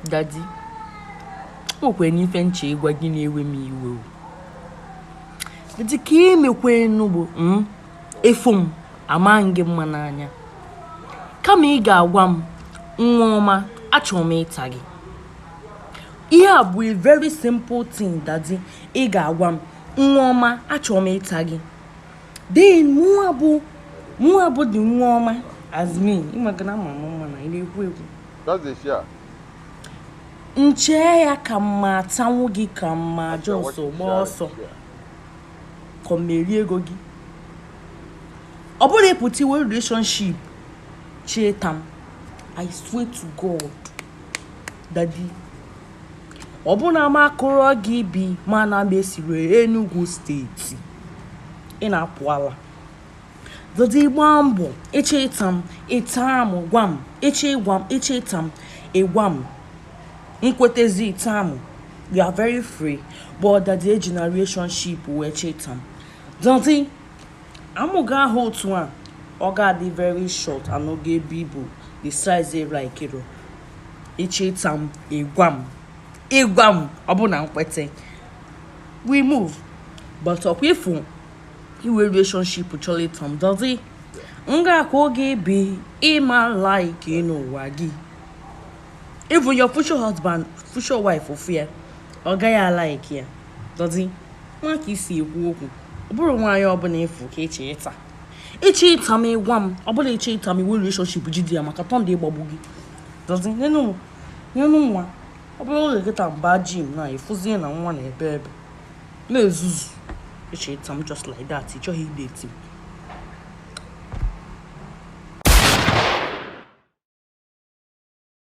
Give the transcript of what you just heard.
Daddy, okwe ife nche ịgwa gị na-ewe m iwe o. Daddy, ka emekwenu bụ efu m ama gị mma n'anya. Kama ị ga-agwa m nwa ọma achọrọ m ịta gị. Ihe a bụ a very simple thing, Daddy. Ị ga-agwa m nwa ọma achọrọ m ịta gị. Then mụ abụ dị nwa ọma as me. Ịmagana mama na ile ekwu ekwu. That's the share. Nche ya ka mma atanwu gị ka mma jọsọ gba ọsọ. Kọmeri ego gị. Ọ bụrụ ịpụta iwe relationship chetam, I swear to God, Daddy. Ọ bụ na makụrụ gị bi mana mesiri Enugu steeti. Ị na-apụ ala. Daddy, gba mbọ echetam ịtam gwa m echetam ịgwa m nkwetezi ịtam. You are very free, but Daddy eji na relationship wee chetam. Daddy, amụga ahụ otu a ọ ga-adị very short and oge ebe ibu the size like it. Echetam ịgwa m ọ bụ na nkwete. We move. But ọkwa ifu iwe relationship chọrọ ịtam, Daddy, nga ka oge ebe ịma like n'ụwa gị. Even your future husband, future wife of fear, ọ gaghị like ya. Daddy, nwa ka isi ekwu okwu. Ọ bụrụ nwaanyị ọbụla efu ka eche ịta. Eche ịta m ịgwa m, ọ bụla eche ịta m iwe relationship jide ya maka tọndị ịgbagbu gị. Daddy, nyenụ nwa. Ọ bụrụ oge kịta mba gym na efuzie na nwa na ebe na-ezuzu. Eche ịta m just like that, ị chọghị ideti m.